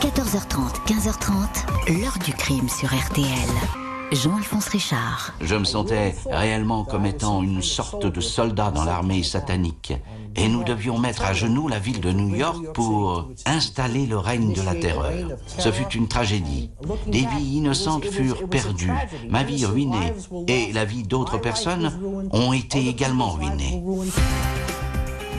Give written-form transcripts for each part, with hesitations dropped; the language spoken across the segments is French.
14h30, 15h30, l'heure du crime sur RTL. Jean-Alphonse Richard. Je me sentais réellement comme étant une sorte de soldat dans l'armée satanique. Et nous devions mettre à genoux la ville de New York pour installer le règne de la terreur. Ce fut une tragédie. Des vies innocentes furent perdues, ma vie ruinée, et la vie d'autres personnes ont été également ruinées.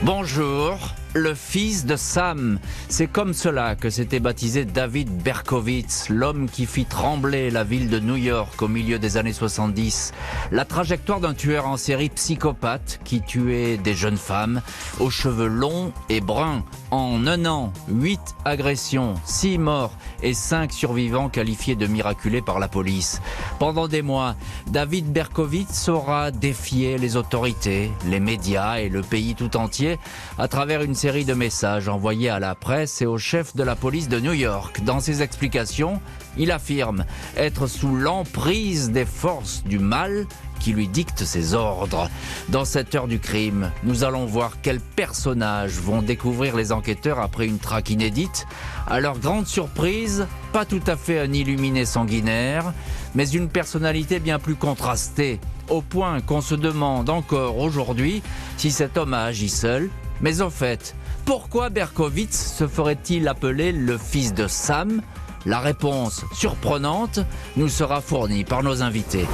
Bonjour, le fils de Sam. C'est comme cela que s'était baptisé David Berkowitz, l'homme qui fit trembler la ville de New York au milieu des années 70. La trajectoire d'un tueur en série psychopathe qui tuait des jeunes femmes aux cheveux longs et bruns. En un an, 8 agressions, 6 morts et 5 survivants qualifiés de miraculés par la police. Pendant des mois, David Berkowitz aura défié les autorités, les médias et le pays tout entier à travers une série de messages envoyés à la presse et au chef de la police de New York. Dans ses explications, il affirme être sous l'emprise des forces du mal qui lui dictent ses ordres. Dans cette heure du crime, nous allons voir quels personnages vont découvrir les enquêteurs après une traque inédite. À leur grande surprise, pas tout à fait un illuminé sanguinaire, mais une personnalité bien plus contrastée, au point qu'on se demande encore aujourd'hui si cet homme a agi seul. Mais au fait, pourquoi Berkowitz se ferait-il appeler le fils de Sam ? La réponse surprenante nous sera fournie par nos invités.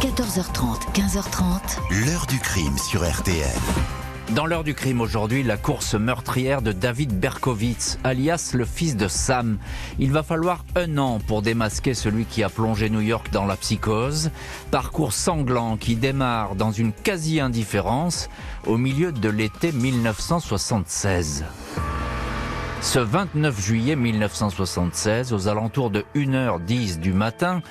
14h30, 15h30, l'heure du crime sur RTL. Dans l'heure du crime aujourd'hui, la course meurtrière de David Berkowitz, alias le fils de Sam. Il va falloir 1 an pour démasquer celui qui a plongé New York dans la psychose. Parcours sanglant qui démarre dans une quasi-indifférence au milieu de l'été 1976. Ce 29 juillet 1976, aux alentours de 1h10 du matin,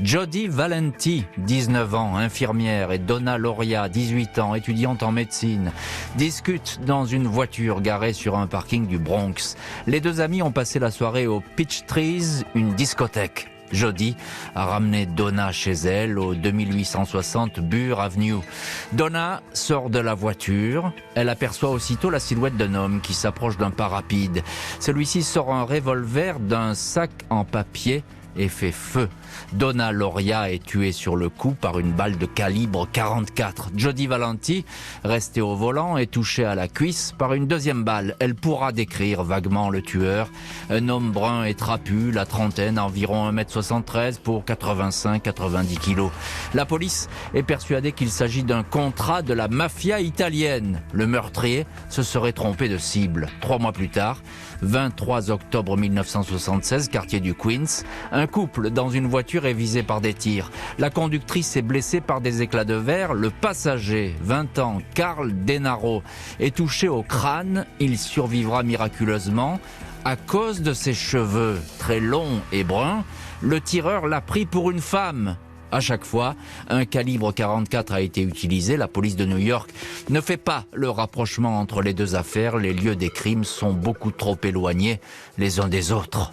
Jody Valenti, 19 ans, infirmière, et Donna Loria, 18 ans, étudiante en médecine, discutent dans une voiture garée sur un parking du Bronx. Les deux amis ont passé la soirée au Peach Trees, une discothèque. Jody a ramené Donna chez elle au 2860 Burr Avenue. Donna sort de la voiture. Elle aperçoit aussitôt la silhouette d'un homme qui s'approche d'un pas rapide. Celui-ci sort un revolver d'un sac en papier et fait feu. Donna Loria est tuée sur le coup par une balle de calibre 44. Jody Valenti, restée au volant, est touchée à la cuisse par une deuxième balle. Elle pourra décrire vaguement le tueur. Un homme brun et trapu, la trentaine, environ 1m73 pour 85-90 kilos. La police est persuadée qu'il s'agit d'un contrat de la mafia italienne. Le meurtrier se serait trompé de cible. 3 mois plus tard, 23 octobre 1976, quartier du Queens, un couple dans une voiture est visé par des tirs. La conductrice est blessée par des éclats de verre. Le passager, 20 ans, Carl Denaro, est touché au crâne. Il survivra miraculeusement. À cause de ses cheveux très longs et bruns, le tireur l'a pris pour une femme. À chaque fois, un calibre 44 a été utilisé. La police de New York ne fait pas le rapprochement entre les deux affaires. Les lieux des crimes sont beaucoup trop éloignés les uns des autres.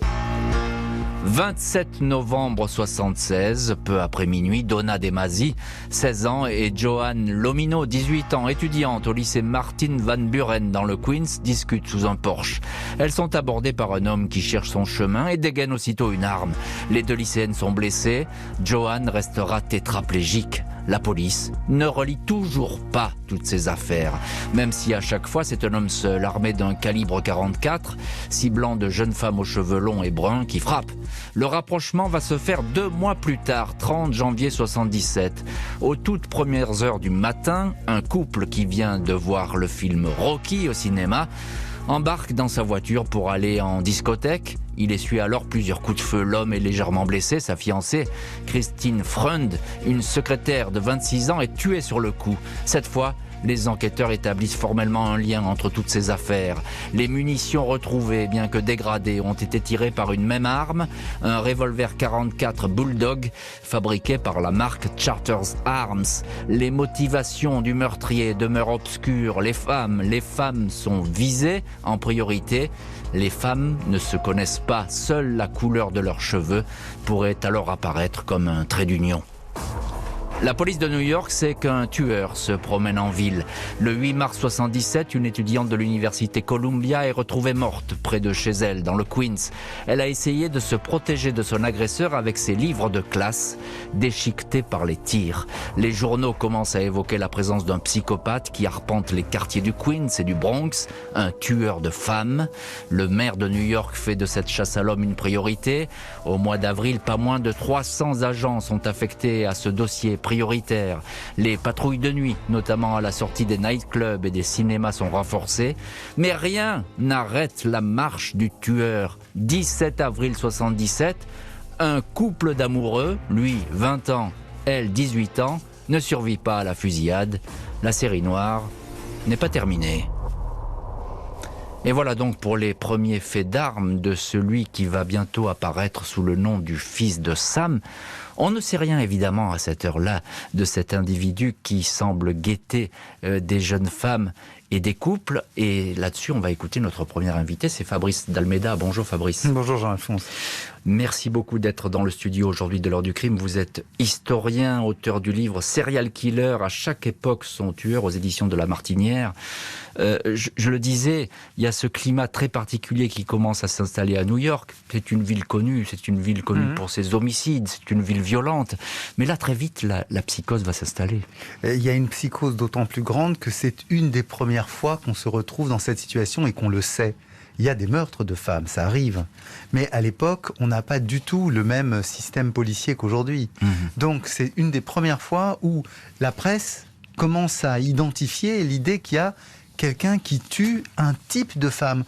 27 novembre 76, peu après minuit, Donna De Masi, 16 ans, et Joanne Lomino, 18 ans, étudiante au lycée Martin Van Buren dans le Queens, discutent sous un Porsche. Elles sont abordées par un homme qui cherche son chemin et dégaine aussitôt une arme. Les deux lycéennes sont blessées. Joanne restera tétraplégique. La police ne relie toujours pas toutes ces affaires, même si à chaque fois c'est un homme seul, armé d'un calibre 44, ciblant de jeunes femmes aux cheveux longs et bruns qui frappe. Le rapprochement va se faire 2 mois plus tard, 30 janvier 77. Aux toutes premières heures du matin, un couple qui vient de voir le film Rocky au cinéma embarque dans sa voiture pour aller en discothèque. Il essuie alors plusieurs coups de feu. L'homme est légèrement blessé. Sa fiancée, Christine Freund, une secrétaire de 26 ans, est tuée sur le coup. Cette fois, les enquêteurs établissent formellement un lien entre toutes ces affaires. Les munitions retrouvées, bien que dégradées, ont été tirées par une même arme, un revolver 44 Bulldog, fabriqué par la marque Charters Arms. Les motivations du meurtrier demeurent obscures. Les femmes sont visées en priorité. Les femmes ne se connaissent pas. Seule la couleur de leurs cheveux pourrait alors apparaître comme un trait d'union. La police de New York sait qu'un tueur se promène en ville. Le 8 mars 77, une étudiante de l'université Columbia est retrouvée morte près de chez elle, dans le Queens. Elle a essayé de se protéger de son agresseur avec ses livres de classe, déchiquetés par les tirs. Les journaux commencent à évoquer la présence d'un psychopathe qui arpente les quartiers du Queens et du Bronx, un tueur de femmes. Le maire de New York fait de cette chasse à l'homme une priorité. Au mois d'avril, pas moins de 300 agents sont affectés à ce dossier prioritaire. Les patrouilles de nuit, notamment à la sortie des nightclubs et des cinémas, sont renforcées. Mais rien n'arrête la marche du tueur. 17 avril 77, un couple d'amoureux, lui 20 ans, elle 18 ans, ne survit pas à la fusillade. La série noire n'est pas terminée. Et voilà donc pour les premiers faits d'armes de celui qui va bientôt apparaître sous le nom du fils de Sam. On ne sait rien évidemment à cette heure-là de cet individu qui semble guetter des jeunes femmes et des couples. Et là-dessus, on va écouter notre premier invité, c'est Fabrice d'Almeida. Bonjour Fabrice. Bonjour Jean-Alphonse. Merci beaucoup d'être dans le studio aujourd'hui de l'heure du crime. Vous êtes historien, auteur du livre Serial Killer, à chaque époque son tueur, aux éditions de La Martinière. Je le disais, il y a ce climat très particulier qui commence à s'installer à New York. C'est une ville connue pour ses homicides, c'est une ville violente. Mais là, très vite, la psychose va s'installer. Il y a une psychose d'autant plus grande que c'est une des premières fois qu'on se retrouve dans cette situation et qu'on le sait. Il y a des meurtres de femmes, ça arrive. Mais à l'époque, on n'a pas du tout le même système policier qu'aujourd'hui. Donc c'est une des premières fois où la presse commence à identifier l'idée qu'il y a quelqu'un qui tue un type de femme.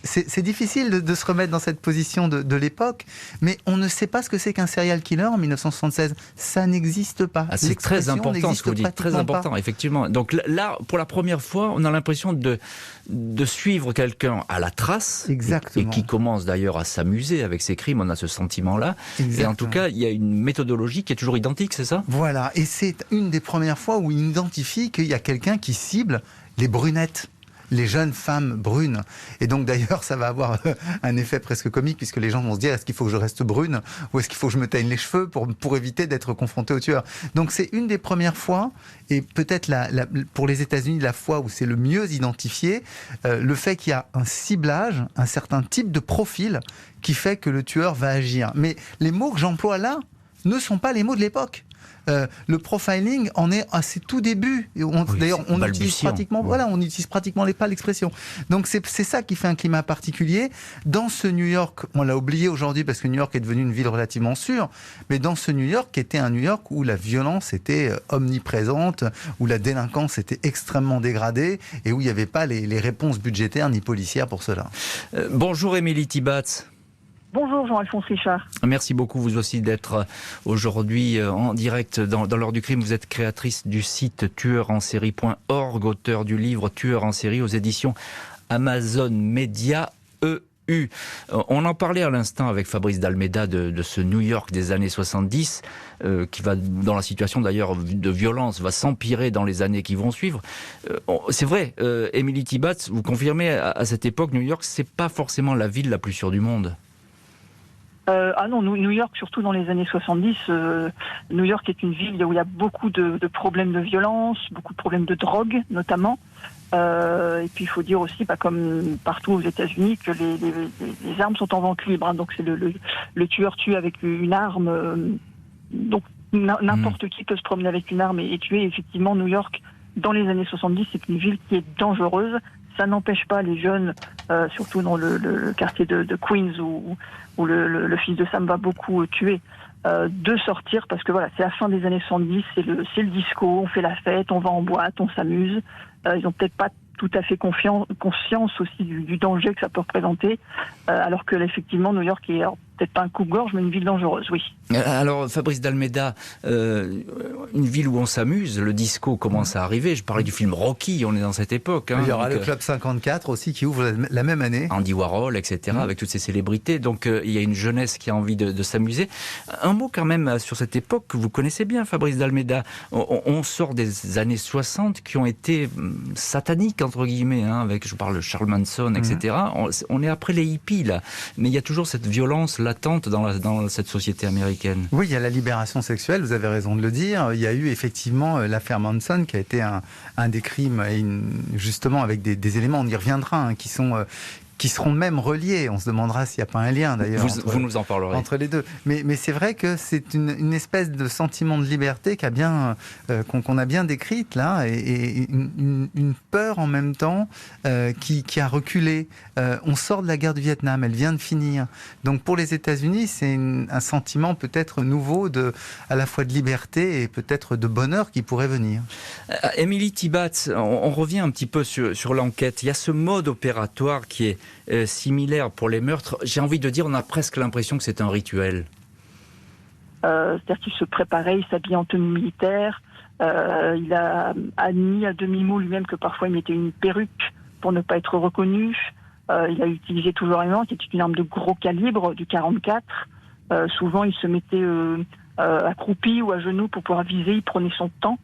C'est difficile de se remettre dans cette position de l'époque, mais on ne sait pas ce que c'est qu'un serial killer en 1976. Ça n'existe pas. C'est très important ce que vous dites, très important, effectivement. Donc là, pour la première fois, on a l'impression de suivre quelqu'un à la trace. Exactement. Et qui commence d'ailleurs à s'amuser avec ses crimes, on a ce sentiment-là. Exactement. Et en tout cas, il y a une méthodologie qui est toujours identique, c'est ça ? Voilà, et c'est une des premières fois où il identifie qu'il y a quelqu'un qui cible les brunettes, les jeunes femmes brunes. Et donc d'ailleurs, ça va avoir un effet presque comique, puisque les gens vont se dire, est-ce qu'il faut que je reste brune ou est-ce qu'il faut que je me teigne les cheveux pour éviter d'être confronté au tueur. Donc c'est une des premières fois, et peut-être pour les États-Unis, la fois où c'est le mieux identifié, le fait qu'il y a un ciblage, un certain type de profil qui fait que le tueur va agir. Mais les mots que j'emploie là ne sont pas les mots de l'époque. Le profiling en est à ses tout débuts. D'ailleurs, on utilise pratiquement, on n'utilise pratiquement pas l'expression. Donc c'est ça qui fait un climat particulier. Dans ce New York, on l'a oublié aujourd'hui parce que New York est devenue une ville relativement sûre, mais dans ce New York qui était un New York où la violence était omniprésente, où la délinquance était extrêmement dégradée et où il n'y avait pas les réponses budgétaires ni policières pour cela. Bonjour Émilie Thibault. Bonjour Jean-Alphonse Richard. Merci beaucoup vous aussi d'être aujourd'hui en direct dans l'heure du crime. Vous êtes créatrice du site tueurensérie.org, auteur du livre Tueur en série aux éditions Amazon Media EU. On en parlait à l'instant avec Fabrice d'Almeida de ce New York des années 70 qui va, dans la situation d'ailleurs de violence, va s'empirer dans les années qui vont suivre. C'est vrai, Émilie Thibault, vous confirmez à cette époque, New York, c'est pas forcément la ville la plus sûre du monde. Non, New York, surtout dans les années 70, New York est une ville où il y a beaucoup de problèmes de violence, beaucoup de problèmes de drogue notamment. Et puis il faut dire aussi, comme partout aux États-Unis, que les armes sont en vente libre. Donc c'est le tueur tue avec une arme. Donc n'importe qui peut se promener avec une arme et tuer. Effectivement, New York, dans les années 70, c'est une ville qui est dangereuse. Ça n'empêche pas les jeunes, surtout dans le quartier de Queens où le fils de Sam va beaucoup tuer, de sortir parce que voilà, c'est la fin des années 70, c'est le disco, on fait la fête, on va en boîte, on s'amuse. Ils n'ont peut-être pas tout à fait conscience aussi du danger que ça peut représenter, alors que effectivement New York est peut-être pas un coupe-gorge, mais une ville dangereuse, oui. Alors Fabrice d'Almeida, une ville où on s'amuse, le disco commence à arriver. Je parlais du film Rocky, on est dans cette époque. Il y aura le Club 54 aussi qui ouvre la même année. Andy Warhol, etc., avec toutes ces célébrités. Donc il y a une jeunesse qui a envie de s'amuser. Un mot quand même sur cette époque que vous connaissez bien, Fabrice d'Almeida. On sort des années 60 qui ont été sataniques, entre guillemets, avec, je parle de Charles Manson, etc. On est après les hippies, là. Mais il y a toujours cette violence, là, latente dans cette société américaine. Oui, il y a la libération sexuelle, vous avez raison de le dire. Il y a eu effectivement l'affaire Manson qui a été un des crimes, justement avec des éléments, on y reviendra, hein, qui seront même reliés. On se demandera s'il n'y a pas un lien d'ailleurs. Vous nous en parlerez. Entre les deux. Mais c'est vrai que c'est une espèce de sentiment de liberté qu'on a bien décrite là, et une peur en même temps qui a reculé. On sort de la guerre du Vietnam, elle vient de finir. Donc pour les États-Unis, c'est un sentiment peut-être nouveau à la fois de liberté et peut-être de bonheur qui pourrait venir. Émilie Tibatz, on revient un petit peu sur l'enquête. Il y a ce mode opératoire qui est similaire pour les meurtres. J'ai envie de dire, on a presque l'impression que c'est un rituel. C'est-à-dire qu'il se préparait, il s'habillait en tenue militaire. Il a admis à demi-mot lui-même que parfois il mettait une perruque pour ne pas être reconnu. Il a utilisé toujours une arme qui était une arme de gros calibre, du 44. Souvent, il se mettait accroupi ou à genoux pour pouvoir viser. Il prenait son temps.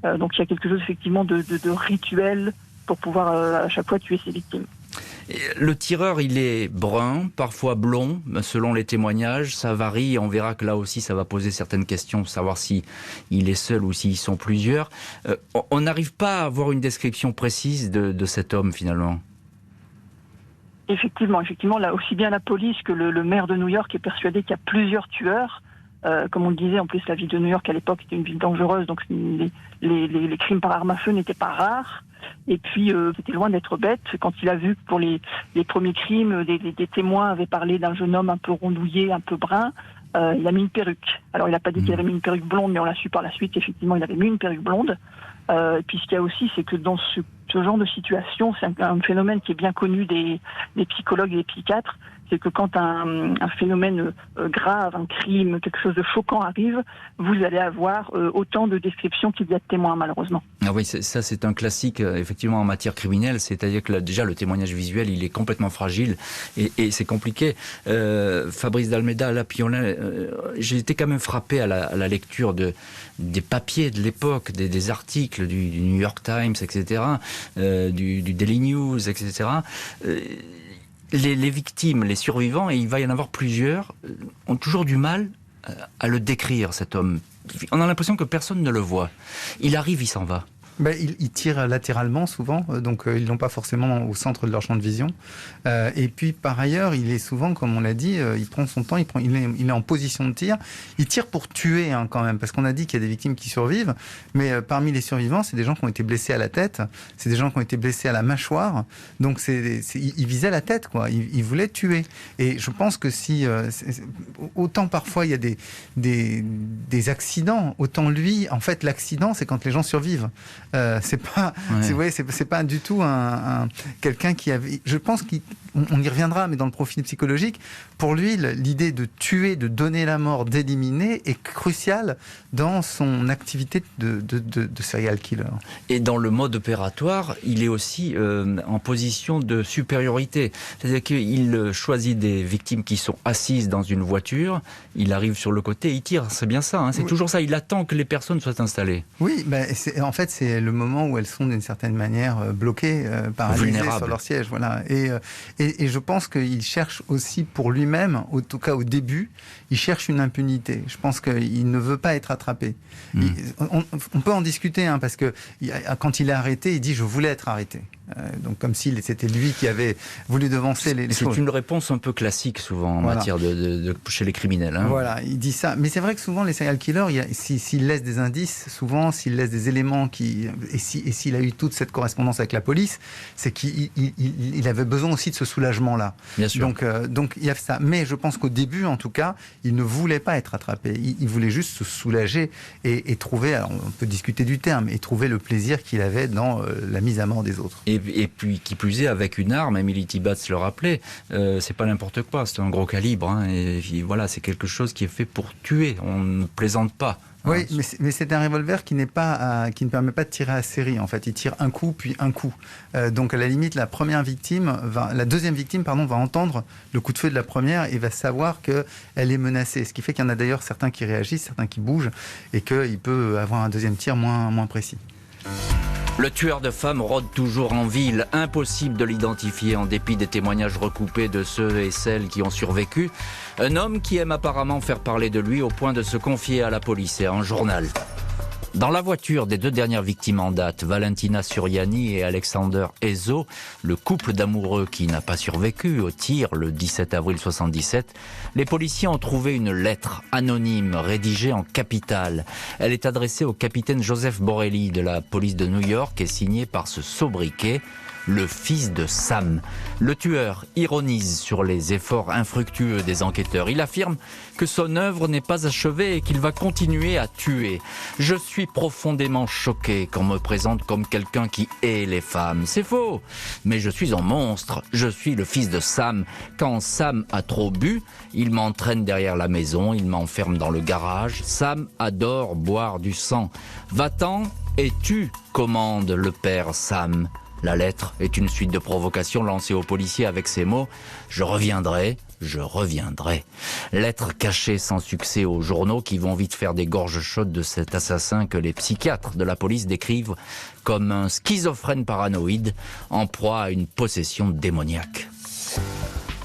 Donc il y a quelque chose effectivement de rituel pour pouvoir à chaque fois tuer ses victimes. Le tireur, il est brun, parfois blond, selon les témoignages. Ça varie. On verra que là aussi, ça va poser certaines questions, savoir si il est seul ou s'ils sont plusieurs. On n'arrive pas à avoir une description précise de cet homme, finalement. Effectivement, là, aussi bien la police que le maire de New York est persuadé qu'il y a plusieurs tueurs. Comme on le disait, en plus, la ville de New York, à l'époque, était une ville dangereuse, donc les crimes par arme à feu n'étaient pas rares. Et puis, c'était loin d'être bête. Quand il a vu que pour les premiers crimes, des témoins avaient parlé d'un jeune homme un peu rondouillé, un peu brun, il a mis une perruque. Alors, il n'a pas dit qu'il avait mis une perruque blonde, mais on l'a su par la suite qu'effectivement, il avait mis une perruque blonde. Et puis, ce qu'il y a aussi, c'est que dans ce genre de situation, c'est un phénomène qui est bien connu des psychologues et des psychiatres, c'est que quand un phénomène grave, un crime, quelque chose de choquant arrive, vous allez avoir autant de descriptions qu'il y a de témoins, malheureusement. Ah oui, ça c'est un classique, effectivement, en matière criminelle, c'est-à-dire que déjà le témoignage visuel, il est complètement fragile et c'est compliqué. Fabrice d'Almeida, là, j'ai été quand même frappé à la lecture des papiers de l'époque, des articles du New York Times, etc., du Daily News, etc., les victimes, les survivants, et il va y en avoir plusieurs, ont toujours du mal à le décrire, cet homme. On a l'impression que personne ne le voit. Il arrive, il s'en va. Ils tirent latéralement souvent, donc ils l'ont pas forcément au centre de leur champ de vision. Et puis par ailleurs, il est souvent, comme on l'a dit, il prend son temps, il est en position de tir. Il tire pour tuer quand même, parce qu'on a dit qu'il y a des victimes qui survivent, mais parmi les survivants, c'est des gens qui ont été blessés à la tête, c'est des gens qui ont été blessés à la mâchoire. Donc il visait la tête, quoi. Il voulait tuer. Et je pense que si autant parfois il y a des accidents, autant lui, en fait, l'accident, c'est quand les gens survivent. C'est pas, ouais. c'est pas du tout quelqu'un qui avait. Je pense qu'on y reviendra, mais dans le profil psychologique, pour lui, l'idée de tuer, de donner la mort, d'éliminer est cruciale dans son activité de serial killer. Et dans le mode opératoire, il est aussi en position de supériorité. C'est-à-dire qu'il choisit des victimes qui sont assises dans une voiture, il arrive sur le côté, il tire. C'est bien ça, hein, c'est toujours ça. Il attend que les personnes soient installées. Oui, en fait, c'est le moment où elles sont d'une certaine manière bloquées, paralysées sur leur siège. Voilà. Et je pense qu'il cherche aussi pour lui-même, en tout cas au début, il cherche une impunité. Je pense qu'il ne veut pas être attrapé. On peut en discuter, parce que quand il est arrêté, il dit « je voulais être arrêté ». Donc comme si c'était lui qui avait voulu devancer les choses. C'est une réponse un peu classique souvent en matière chez les criminels. Hein. Voilà, il dit ça. Mais c'est vrai que souvent les serial killers, s'il laisse des indices, souvent s'il laisse des éléments et s'il a eu toute cette correspondance avec la police, c'est qu'il avait besoin aussi de ce soulagement-là. Bien sûr. Donc il y a ça. Mais je pense qu'au début, en tout cas, il ne voulait pas être attrapé. Il voulait juste se soulager et trouver, alors on peut discuter du terme, et trouver le plaisir qu'il avait dans la mise à mort des autres. Et puis, qui plus est, avec une arme, Émilie Tibatz le rappelait, c'est pas n'importe quoi, c'est un gros calibre. Hein, et puis, voilà, c'est quelque chose qui est fait pour tuer, on ne plaisante pas. Oui, mais c'est un revolver qui ne permet pas de tirer à série. En fait, il tire un coup puis un coup. Donc à la limite, la deuxième victime va entendre le coup de feu de la première et va savoir qu'elle est menacée. Ce qui fait qu'il y en a d'ailleurs certains qui réagissent, certains qui bougent, et qu'il peut avoir un deuxième tir moins précis. Le tueur de femmes rôde toujours en ville. Impossible de l'identifier en dépit des témoignages recoupés de ceux et celles qui ont survécu. Un homme qui aime apparemment faire parler de lui au point de se confier à la police et à un journal. Dans la voiture des 2 dernières victimes en date, Valentina Suriani et Alexander Ezo, le couple d'amoureux qui n'a pas survécu au tir le 17 avril 77, les policiers ont trouvé une lettre anonyme rédigée en capitale. Elle est adressée au capitaine Joseph Borelli de la police de New York et signée par ce sobriquet, le fils de Sam. Le tueur ironise sur les efforts infructueux des enquêteurs. Il affirme que son œuvre n'est pas achevée et qu'il va continuer à tuer. Je suis profondément choqué qu'on me présente comme quelqu'un qui hait les femmes. C'est faux, mais je suis un monstre. Je suis le fils de Sam. Quand Sam a trop bu, il m'entraîne derrière la maison, il m'enferme dans le garage. Sam adore boire du sang. Va-t'en et tue, commande le père Sam. La lettre est une suite de provocations lancées aux policiers avec ces mots « Je reviendrai, je reviendrai ». Lettre cachée sans succès aux journaux qui vont vite faire des gorges chaudes de cet assassin que les psychiatres de la police décrivent comme un schizophrène paranoïde en proie à une possession démoniaque.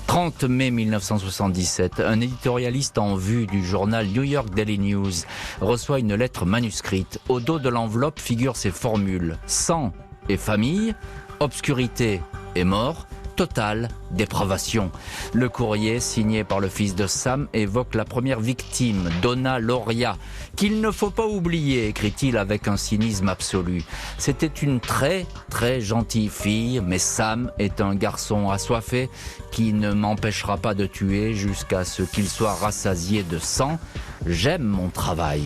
30 mai 1977, un éditorialiste en vue du journal New York Daily News reçoit une lettre manuscrite. Au dos de l'enveloppe figurent ces formules « sang et famille, obscurité et mort, totale dépravation ». Le courrier, signé par le fils de Sam, évoque la première victime, Donna Loria, qu'il ne faut pas oublier, écrit-il avec un cynisme absolu. C'était une très, très gentille fille, mais Sam est un garçon assoiffé qui ne m'empêchera pas de tuer jusqu'à ce qu'il soit rassasié de sang. J'aime mon travail.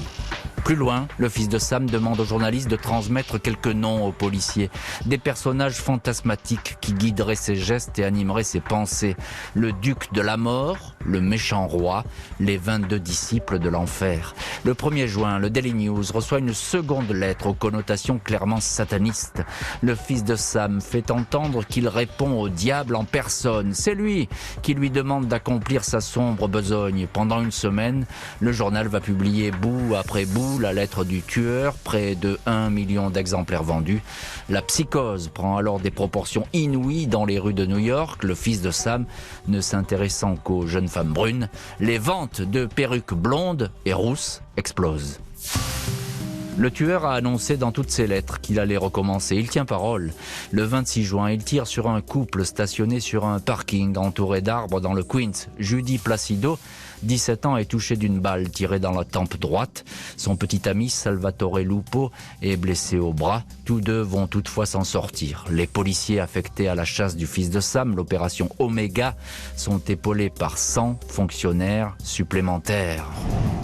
Plus loin, le fils de Sam demande aux journalistes de transmettre quelques noms aux policiers. Des personnages fantasmatiques qui guideraient ses gestes et animeraient ses pensées. Le duc de la mort, le méchant roi, les 22 disciples de l'enfer. Le 1er juin, le Daily News reçoit une seconde lettre aux connotations clairement satanistes. Le fils de Sam fait entendre qu'il répond au diable en personne. C'est lui qui lui demande d'accomplir sa sombre besogne. Pendant une semaine, le journal va publier bout après bout la lettre du tueur, près de 1 million d'exemplaires vendus. La psychose prend alors des proportions inouïes dans les rues de New York, le fils de Sam ne s'intéressant qu'aux jeunes femmes brunes. Les ventes de perruques blondes et rousses explosent. Le tueur a annoncé dans toutes ses lettres qu'il allait recommencer. Il tient parole. Le 26 juin, il tire sur un couple stationné sur un parking entouré d'arbres dans le Queens. Judy Placido, 17 ans, est touché d'une balle tirée dans la tempe droite. Son petit ami Salvatore Lupo est blessé au bras. Tous deux vont toutefois s'en sortir. Les policiers affectés à la chasse du fils de Sam, l'opération Omega, sont épaulés par 100 fonctionnaires supplémentaires.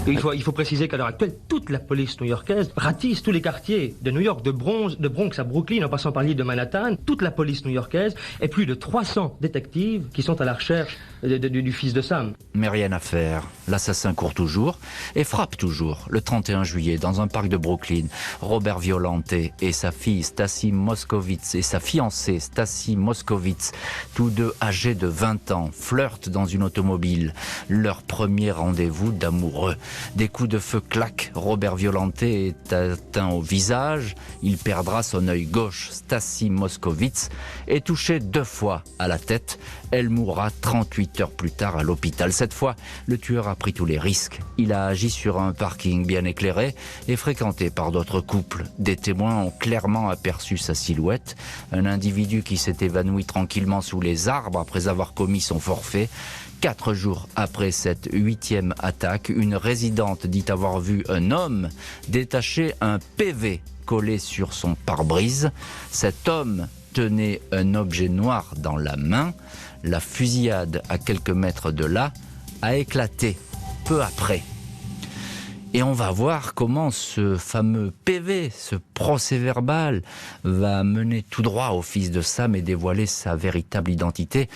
Il faut préciser qu'à l'heure actuelle, toute la police new-yorkaise ratisse tous les quartiers de New York, de Bronx à Brooklyn, en passant par l'île de Manhattan. Toute la police new-yorkaise et plus de 300 détectives qui sont à la recherche du fils de Sam. Mais rien à faire. L'assassin court toujours et frappe toujours. Le 31 juillet, dans un parc de Brooklyn, Robert Violante et sa fille Stacy Moskowitz et sa fiancée Stacy Moskowitz, tous deux âgés de 20 ans, flirtent dans une automobile. Leur premier rendez-vous d'amoureux. Des coups de feu claquent. Robert Violante est atteint au visage. Il perdra son œil gauche. Stacy Moskowitz est touchée 2 fois à la tête. Elle mourra 38 heures plus tard à l'hôpital. Cette fois, le tueur a pris tous les risques. Il a agi sur un parking bien éclairé et fréquenté par d'autres couples. Des témoins ont clairement aperçu sa silhouette. Un individu qui s'est évanoui tranquillement sous les arbres après avoir commis son forfait. 4 jours après cette 8e attaque, une résidente dit avoir vu un homme détacher un PV collé sur son pare-brise. Cet homme tenait un objet noir dans la main. La fusillade à quelques mètres de là a éclaté peu après. Et on va voir comment ce fameux PV, ce procès-verbal, va mener tout droit au fils de Sam et dévoiler sa véritable identité.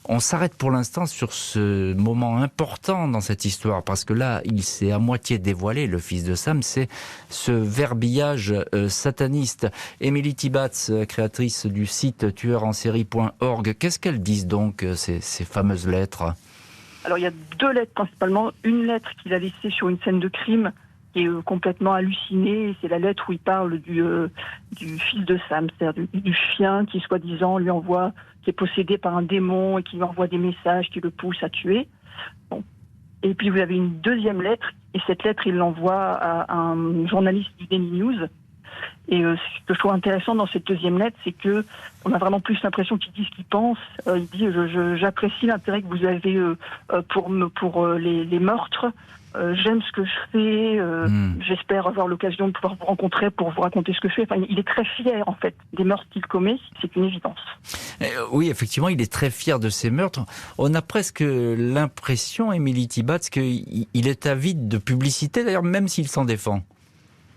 On s'arrête pour l'instant sur ce moment important dans cette histoire, parce que là, il s'est à moitié dévoilé, le fils de Sam, c'est ce verbillage sataniste. Émilie Tibatz, créatrice du site tueurensérie.org, qu'est-ce qu'elles disent donc, ces fameuses lettres ? Alors il y a 2 lettres principalement. Une lettre qu'il a laissée sur une scène de crime qui est complètement halluciné. Et c'est la lettre où il parle du fils de Sam, c'est-à-dire du chien qui, soi-disant, qui est possédé par un démon et qui lui envoie des messages qui le poussent à tuer. Bon. Et puis vous avez une deuxième lettre, et cette lettre, il l'envoie à un journaliste du Daily News. Et ce que je trouve intéressant dans cette deuxième lettre, c'est que on a vraiment plus l'impression qu'il dit ce qu'il pense. Il dit j'apprécie l'intérêt que vous avez pour les meurtres. J'aime ce que je fais. J'espère avoir l'occasion de pouvoir vous rencontrer pour vous raconter ce que je fais. Enfin, il est très fier en fait des meurtres qu'il commet. C'est une évidence. Oui, effectivement, il est très fier de ses meurtres. On a presque l'impression, Émilie Tibatz, qu'il est avide de publicité, d'ailleurs, même s'il s'en défend.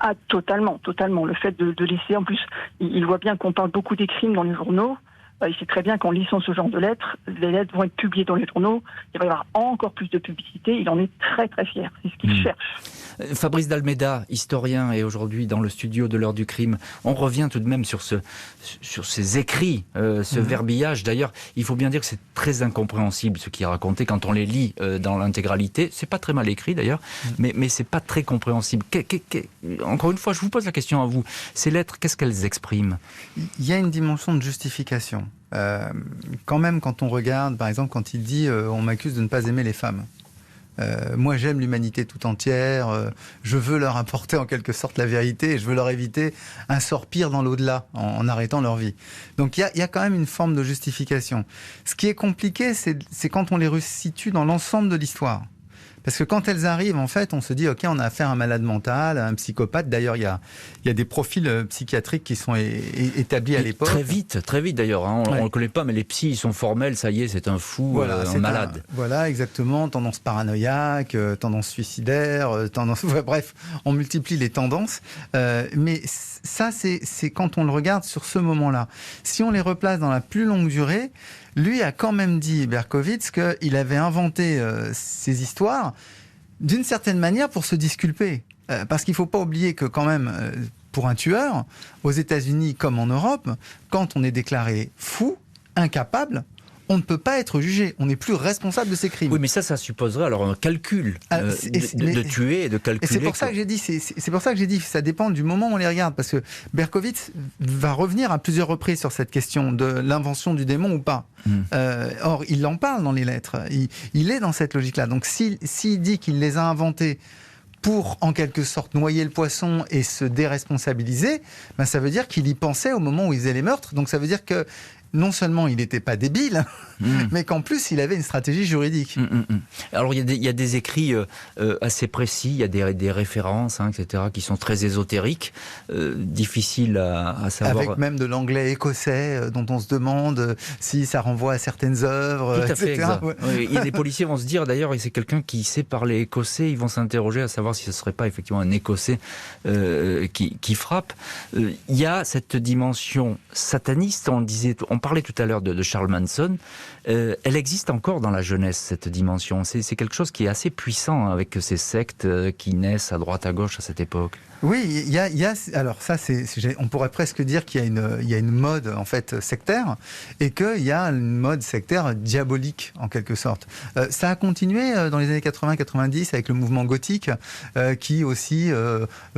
Ah, totalement. Le fait de laisser, en plus, il voit bien qu'on parle beaucoup des crimes dans les journaux. Il sait très bien qu'en lisant ce genre de lettres, les lettres vont être publiées dans les journaux. Il va y avoir encore plus de publicité. Il en est très très fier. C'est ce qu'il cherche. Fabrice d'Almeida, historien, et aujourd'hui dans le studio de l'heure du crime. On revient tout de même sur ces écrits, ce verbillage. D'ailleurs, il faut bien dire que c'est très incompréhensible ce qui est raconté quand on les lit dans l'intégralité. C'est pas très mal écrit d'ailleurs, mais c'est pas très compréhensible. Encore une fois, je vous pose la question à vous. Ces lettres, qu'est-ce qu'elles expriment ? Il y a une dimension de justification. Quand même, quand on regarde, par exemple, quand il dit on m'accuse de ne pas aimer les femmes. Moi, j'aime l'humanité tout entière. Je veux leur apporter en quelque sorte la vérité et je veux leur éviter un sort pire dans l'au-delà en arrêtant leur vie. Donc, il y a quand même une forme de justification. Ce qui est compliqué, c'est quand on les resitue dans l'ensemble de l'histoire. Parce que quand elles arrivent, en fait, on se dit, OK, on a affaire à un malade mental, à un psychopathe. D'ailleurs, il y a des profils psychiatriques qui sont établis à l'époque. Très vite d'ailleurs. Hein. On ne le connaît pas, mais les psys, ils sont formels. Ça y est, c'est un fou, un malade. Voilà, exactement. Tendance paranoïaque, tendance suicidaire, bref, on multiplie les tendances. Mais ça, c'est quand on le regarde sur ce moment-là. Si on les replace dans la plus longue durée, lui a quand même dit, Berkowitz, qu'il avait inventé ces histoires d'une certaine manière pour se disculper. Parce qu'il ne faut pas oublier que quand même, pour un tueur, aux États-Unis comme en Europe, quand on est déclaré fou, incapable, on ne peut pas être jugé. On n'est plus responsable de ses crimes. Oui, mais ça supposerait alors un calcul de tuer et de calculer. Et c'est pour ça que j'ai dit, c'est pour ça que j'ai dit, ça dépend du moment où on les regarde, parce que Berkowitz va revenir à plusieurs reprises sur cette question de l'invention du démon ou pas. Or, il en parle dans les lettres. Il est dans cette logique-là. Donc, s'il dit qu'il les a inventés pour, en quelque sorte, noyer le poisson et se déresponsabiliser, ben, ça veut dire qu'il y pensait au moment où il faisait les meurtres. Donc, ça veut dire que non seulement il n'était pas débile, mais qu'en plus il avait une stratégie juridique. Alors il y a des écrits assez précis, il y a des références, hein, etc., qui sont très ésotériques, difficiles à savoir. Avec même de l'anglais écossais dont on se demande si ça renvoie à certaines œuvres, tout à fait, etc. Il y a des policiers vont se dire, d'ailleurs, et c'est quelqu'un qui sait parler écossais, ils vont s'interroger à savoir si ce ne serait pas effectivement un écossais qui frappe. Il y a cette dimension sataniste, on parlait tout à l'heure de Charles Manson, elle existe encore dans la jeunesse, cette dimension. C'est quelque chose qui est assez puissant avec ces sectes qui naissent à droite à gauche à cette époque. Oui, il y a alors ça, on pourrait presque dire qu'il y a une mode en fait sectaire et qu'il y a une mode sectaire diabolique en quelque sorte. Ça a continué dans les années 80-90 avec le mouvement gothique qui aussi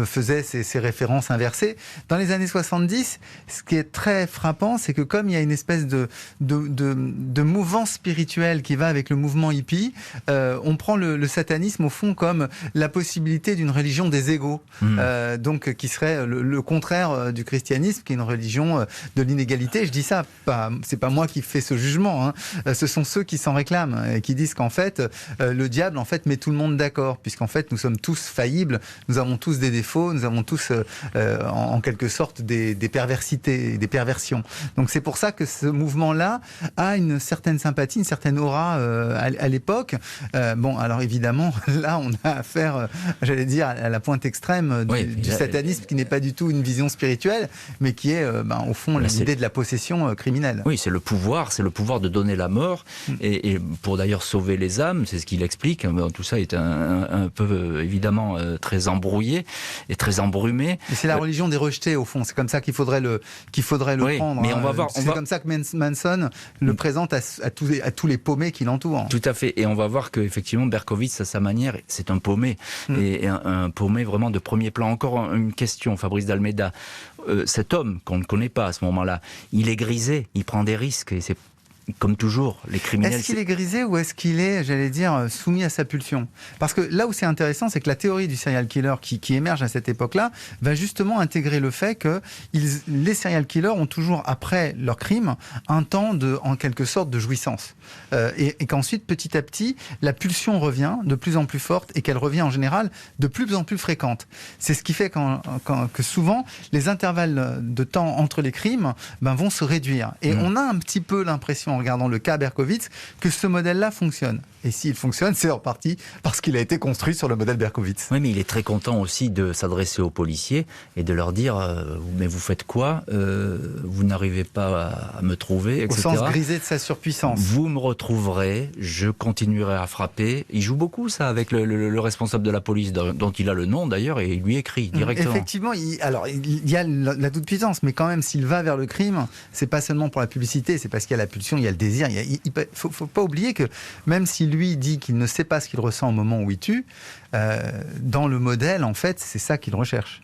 faisait ces références inversées. Dans les années 70, ce qui est très frappant, c'est que comme il y a une espèce de mouvance spirituelle qui va avec le mouvement hippie, on prend le satanisme au fond comme la possibilité d'une religion des égaux. Donc qui serait le contraire du christianisme, qui est une religion de l'inégalité. Je dis ça, c'est pas moi qui fais ce jugement, hein. Ce sont ceux qui s'en réclament et qui disent qu'en fait le diable en fait met tout le monde d'accord, puisqu'en fait nous sommes tous faillibles, nous avons tous des défauts, nous avons tous en quelque sorte des perversités, des perversions. Donc c'est pour ça que ce mouvement-là a une certaine sympathie, une certaine aura à l'époque. Bon, alors évidemment, là on a affaire, j'allais dire, à la pointe extrême du satanisme, qui n'est pas du tout une vision spirituelle, mais qui est au fond l'idée de la possession criminelle. Oui, c'est le pouvoir de donner la mort, et pour d'ailleurs sauver les âmes, c'est ce qu'il explique. Tout ça est un peu évidemment très embrouillé et très embrumé. Et c'est la religion des rejetés au fond, c'est comme ça qu'il faudrait le prendre. Mais on va voir, c'est comme ça Chuck Manson le présente à tous les paumés qui l'entourent. Tout à fait. Et on va voir qu'effectivement, Berkowitz, à sa manière, c'est un paumé. Et un paumé vraiment de premier plan. Encore une question, Fabrice d'Almeida. Cet homme qu'on ne connaît pas à ce moment-là, il est grisé, il prend des risques. Et c'est comme toujours, les criminels... Est-ce qu'il est grisé ou est-ce qu'il est, j'allais dire, soumis à sa pulsion ? Parce que là où c'est intéressant, c'est que la théorie du serial killer qui émerge à cette époque-là va justement intégrer le fait que les serial killers ont toujours, après leur crime, un temps en quelque sorte de jouissance. Et qu'ensuite, petit à petit, la pulsion revient de plus en plus forte et qu'elle revient en général de plus en plus fréquente. C'est ce qui fait que souvent, les intervalles de temps entre les crimes vont se réduire. Et on a un petit peu l'impression, en regardant le cas Berkowitz, que ce modèle-là fonctionne. Et s'il fonctionne, c'est en partie parce qu'il a été construit sur le modèle Berkowitz. Oui, mais il est très content aussi de s'adresser aux policiers et de leur dire mais vous faites quoi ? Vous n'arrivez pas à me trouver, etc. Au sens grisé de sa surpuissance. Vous me retrouverez, je continuerai à frapper. Il joue beaucoup ça avec le responsable de la police, dont il a le nom d'ailleurs, et il lui écrit directement. Effectivement, il y a la toute-puissance, mais quand même, s'il va vers le crime, c'est pas seulement pour la publicité, c'est parce qu'il y a la pulsion, il y a le désir. Il faut pas oublier que même si lui dit qu'il ne sait pas ce qu'il ressent au moment où il tue, dans le modèle, en fait, c'est ça qu'il recherche.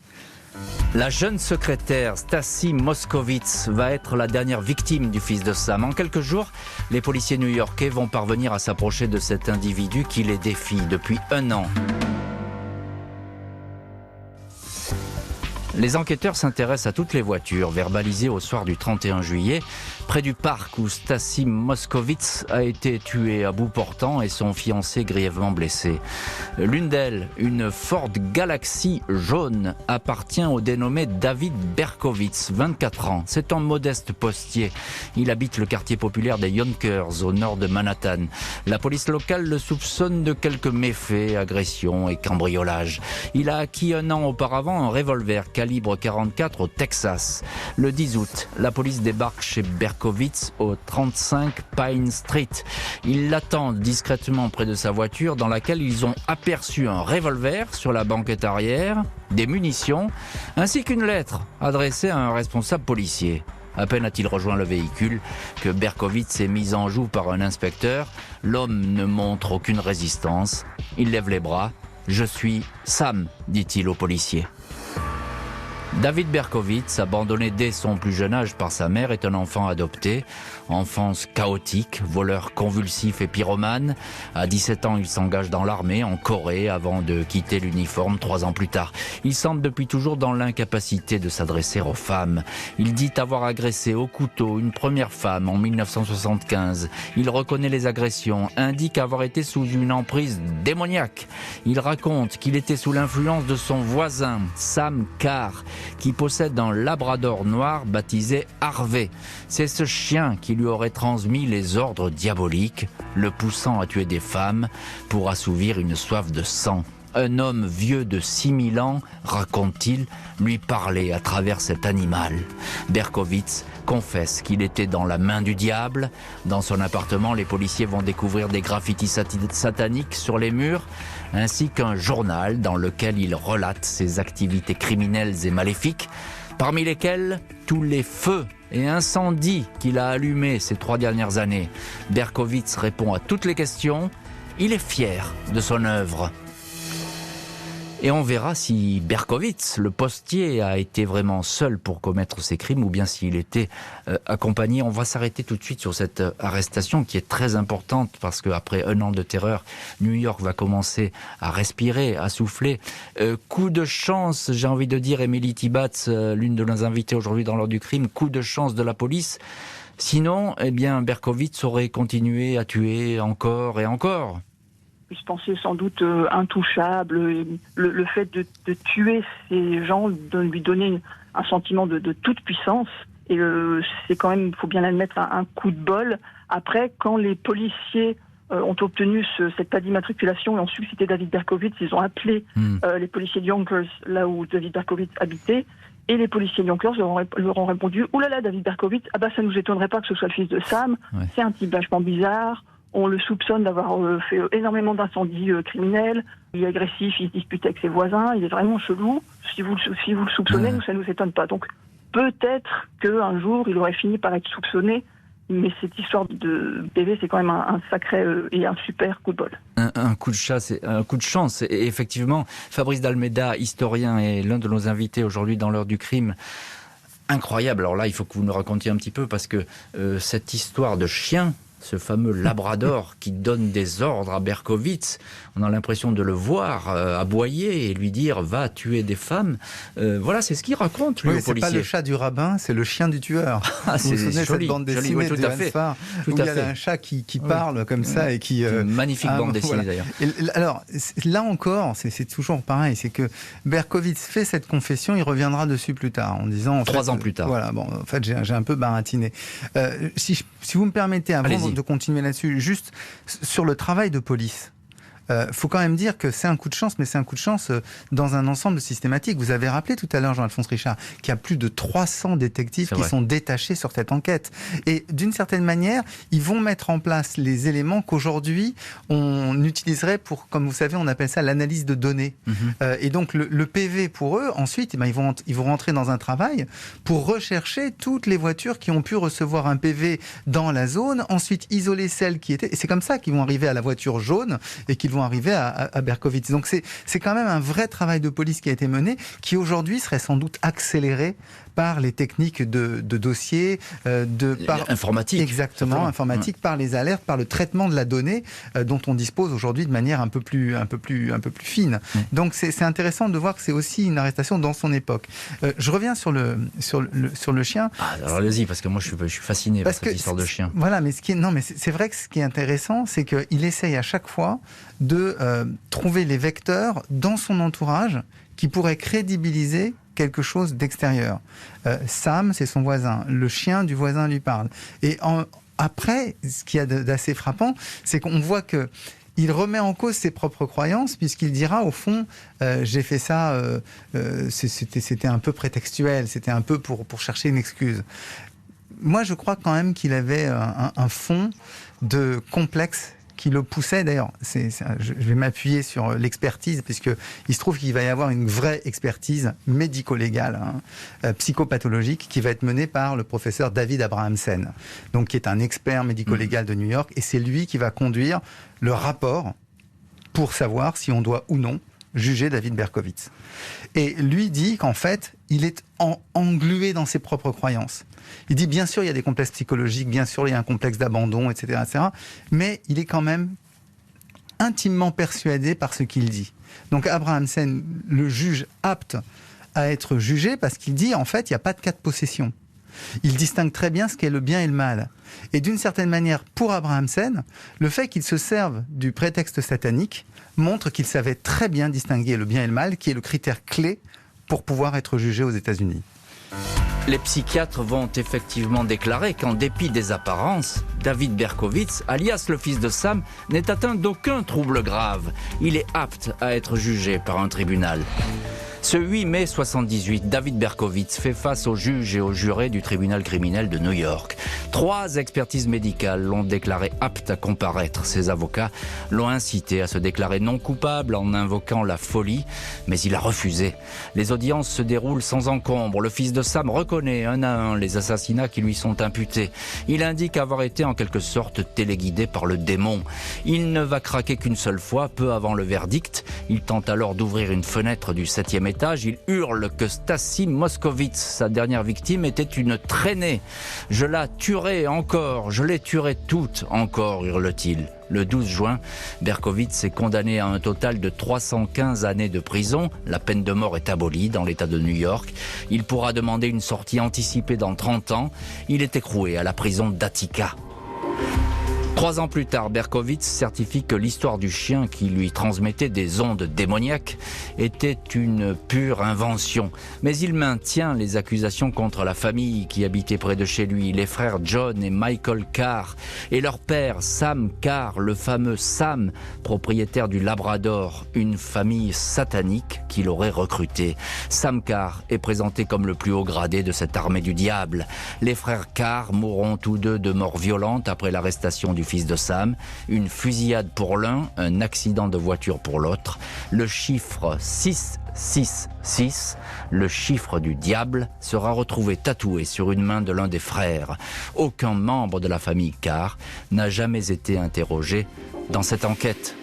La jeune secrétaire Stacy Moskowitz va être la dernière victime du fils de Sam. En quelques jours, les policiers new-yorkais vont parvenir à s'approcher de cet individu qui les défie depuis 1 an. Les enquêteurs s'intéressent à toutes les voitures verbalisées au soir du 31 juillet, près du parc où Stacy Moskowitz a été tuée à bout portant et son fiancé grièvement blessé. L'une d'elles, une Ford Galaxy jaune, appartient au dénommé David Berkowitz, 24 ans. C'est un modeste postier. Il habite le quartier populaire des Yonkers, au nord de Manhattan. La police locale le soupçonne de quelques méfaits, agressions et cambriolages. Il a acquis 1 an auparavant un revolver calibre 44 au Texas. Le 10 août, la police débarque chez Berkowitz au 35 Pine Street. Ils l'attendent discrètement près de sa voiture dans laquelle ils ont aperçu un revolver sur la banquette arrière, des munitions, ainsi qu'une lettre adressée à un responsable policier. À peine a-t-il rejoint le véhicule que Berkowitz est mis en joue par un inspecteur. L'homme ne montre aucune résistance. Il lève les bras. « Je suis Sam », dit-il au policier. David Berkowitz, abandonné dès son plus jeune âge par sa mère, est un enfant adopté. Enfance chaotique, voleur convulsif et pyromane. À 17 ans, il s'engage dans l'armée en Corée avant de quitter l'uniforme 3 ans plus tard. Il semble depuis toujours dans l'incapacité de s'adresser aux femmes. Il dit avoir agressé au couteau une première femme en 1975. Il reconnaît les agressions, indique avoir été sous une emprise démoniaque. Il raconte qu'il était sous l'influence de son voisin, Sam Carr, qui possède un labrador noir baptisé Harvey. C'est ce chien qui lui aurait transmis les ordres diaboliques, le poussant à tuer des femmes pour assouvir une soif de sang. Un homme vieux de 6000 ans, raconte-t-il, lui parlait à travers cet animal. Berkowitz confesse qu'il était dans la main du diable. Dans son appartement, les policiers vont découvrir des graffitis sataniques sur les murs, ainsi qu'un journal dans lequel il relate ses activités criminelles et maléfiques, parmi lesquelles tous les feux et incendies qu'il a allumés ces 3 dernières années. Berkowitz répond à toutes les questions. Il est fier de son œuvre. Et on verra si Berkowitz, le postier, a été vraiment seul pour commettre ces crimes ou bien s'il était accompagné. On va s'arrêter tout de suite sur cette arrestation qui est très importante parce qu'après 1 an de terreur, New York va commencer à respirer, à souffler. Coup de chance, j'ai envie de dire, Émilie Tibatz, l'une de nos invitées aujourd'hui dans l'heure du crime, coup de chance de la police. Sinon, eh bien, Berkowitz aurait continué à tuer encore et encore. Il se pensait sans doute intouchable. Le fait de tuer ces gens, de lui donner un sentiment de toute puissance, et c'est quand même, il faut bien l'admettre, un coup de bol. Après, quand les policiers ont obtenu cette plaque d'immatriculation et ont su que c'était David Berkowitz, ils ont appelé les policiers de Yonkers, là où David Berkowitz habitait, et les policiers de Yonkers leur ont répondu « Ouh là là, David Berkowitz, ah bah ça nous étonnerait pas que ce soit le fils de Sam, c'est un type vachement bizarre. » On le soupçonne d'avoir fait énormément d'incendies criminels. Il est agressif, il se dispute avec ses voisins. Il est vraiment chelou. Si vous le soupçonnez, nous, ça ne nous étonne pas. Donc, peut-être qu'un jour, il aurait fini par être soupçonné. Mais cette histoire de PV, c'est quand même un sacré et un super coup de bol. Un coup de chasse, un coup de chance. Et effectivement, Fabrice d'Almeida, historien, est l'un de nos invités aujourd'hui dans l'heure du crime. Incroyable. Alors là, il faut que vous nous racontiez un petit peu, parce que cette histoire de chien, ce fameux labrador qui donne des ordres à Berkowitz, on a l'impression de le voir aboyer et lui dire « va tuer des femmes ». Voilà, c'est ce qu'il raconte, lui, au policier. C'est pas le chat du rabbin, c'est le chien du tueur. Ah, vous vous souvenez de cette bande dessinée oui, de Hans Farr, où il y a un chat qui parle comme ça et qui... magnifique bande dessinée, d'ailleurs. Et alors, là encore, c'est toujours pareil, c'est que Berkowitz fait cette confession, il reviendra dessus plus tard, en disant... 3 ans plus tard. Voilà, bon, en fait, j'ai un peu baratiné. Si vous me permettez, avant de continuer là-dessus, juste sur le travail de police. Faut quand même dire que c'est un coup de chance, mais c'est un coup de chance dans un ensemble systématique. Vous avez rappelé tout à l'heure, Jean-Alphonse Richard, qu'il y a plus de 300 détectives qui sont détachés sur cette enquête. Et d'une certaine manière, ils vont mettre en place les éléments qu'aujourd'hui, on utiliserait pour, comme vous savez, on appelle ça l'analyse de données. Et donc, le PV pour eux, ensuite, ils vont rentrer dans un travail pour rechercher toutes les voitures qui ont pu recevoir un PV dans la zone, ensuite isoler celles qui étaient... Et c'est comme ça qu'ils vont arriver à la voiture jaune et qu'ils vont arriver à Berkowitz. Donc c'est quand même un vrai travail de police qui a été mené, qui aujourd'hui serait sans doute accéléré par les techniques de dossier, par informatique. Exactement, informatique, par les alertes, par le traitement de la donnée dont on dispose aujourd'hui de manière un peu plus fine. Donc c'est intéressant de voir que c'est aussi une arrestation dans son époque. Je reviens sur le chien. Alors allez-y, parce que moi je suis fasciné par cette histoire de chien. Voilà, mais c'est vrai que ce qui est intéressant, c'est qu'il essaye à chaque fois de trouver les vecteurs dans son entourage qui pourraient crédibiliser quelque chose d'extérieur. Sam, c'est son voisin. Le chien du voisin lui parle. Et après, ce qu'il y a d'assez frappant, c'est qu'on voit que il remet en cause ses propres croyances, puisqu'il dira, au fond, j'ai fait ça, c'était un peu prétextuel, c'était un peu pour chercher une excuse. Moi, je crois quand même qu'il avait un fond de complexe qui le poussait. D'ailleurs, je vais m'appuyer sur l'expertise, puisqu'il se trouve qu'il va y avoir une vraie expertise médico-légale, psychopathologique, qui va être menée par le professeur David Abrahamsen, donc, qui est un expert médico-légal de New York, et c'est lui qui va conduire le rapport pour savoir si on doit ou non juger David Berkowitz. Et lui dit qu'en fait, il est englué dans ses propres croyances. Il dit, bien sûr, il y a des complexes psychologiques, bien sûr, il y a un complexe d'abandon, etc., etc., mais il est quand même intimement persuadé par ce qu'il dit. Donc Abrahamsen le juge apte à être jugé parce qu'il dit, en fait, il n'y a pas de cas de possession. Il distingue très bien ce qu'est le bien et le mal. Et d'une certaine manière, pour Abrahamsen, le fait qu'il se serve du prétexte satanique montre qu'il savait très bien distinguer le bien et le mal, qui est le critère clé pour pouvoir être jugé aux États-Unis. Les psychiatres vont effectivement déclarer qu'en dépit des apparences, David Berkowitz, alias le fils de Sam, n'est atteint d'aucun trouble grave. Il est apte à être jugé par un tribunal. Ce 8 mai 78, David Berkowitz fait face aux juges et aux jurés du tribunal criminel de New York. 3 expertises médicales l'ont déclaré apte à comparaître. Ses avocats l'ont incité à se déclarer non coupable en invoquant la folie, mais il a refusé. Les audiences se déroulent sans encombre. Le fils de Sam reconnaît un à un les assassinats qui lui sont imputés. Il indique avoir été en quelque sorte téléguidé par le démon. Il ne va craquer qu'une seule fois, peu avant le verdict. Il tente alors d'ouvrir une fenêtre du 7e étage. Il hurle que Stasi Moskowitz, sa dernière victime, était une traînée. « Je la tuerai encore, je les tuerai toutes encore », hurle-t-il. Le 12 juin, Berkowitz est condamné à un total de 315 années de prison. La peine de mort est abolie dans l'État de New York. Il pourra demander une sortie anticipée dans 30 ans. Il est écroué à la prison d'Attica. 3 ans plus tard, Berkowitz certifie que l'histoire du chien qui lui transmettait des ondes démoniaques était une pure invention. Mais il maintient les accusations contre la famille qui habitait près de chez lui, les frères John et Michael Carr, et leur père Sam Carr, le fameux Sam, propriétaire du Labrador, une famille satanique qu'il aurait recrutés. Sam Carr est présenté comme le plus haut gradé de cette armée du diable. Les frères Carr mourront tous deux de mort violente après l'arrestation du fils de Sam. Une fusillade pour l'un, un accident de voiture pour l'autre. Le chiffre 666, le chiffre du diable, sera retrouvé tatoué sur une main de l'un des frères. Aucun membre de la famille Carr n'a jamais été interrogé dans cette enquête.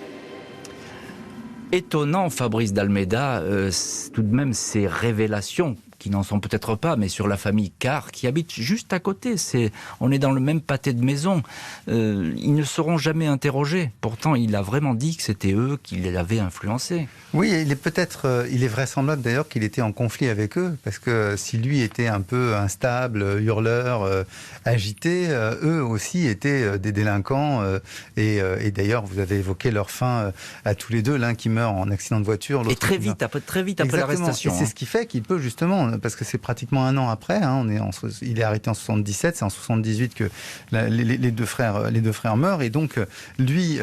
Étonnant, Fabrice d'Almeida, tout de même ces révélations qui n'en sont peut-être pas, mais sur la famille Carr qui habite juste à côté. On est dans le même pâté de maison. Ils ne seront jamais interrogés. Pourtant, il a vraiment dit que c'était eux qui l'avaient influencé. Oui, il est vraisemblable d'ailleurs qu'il était en conflit avec eux, parce que si lui était un peu instable, hurleur, agité, eux aussi étaient des délinquants. Et d'ailleurs, vous avez évoqué leur fin à tous les deux, l'un qui meurt en accident de voiture, l'autre. Et très vite après l'arrestation. Et c'est ce qui fait qu'il peut justement, parce que c'est pratiquement un an après, il est arrêté en 77, c'est en 78 que les deux frères meurent, et donc lui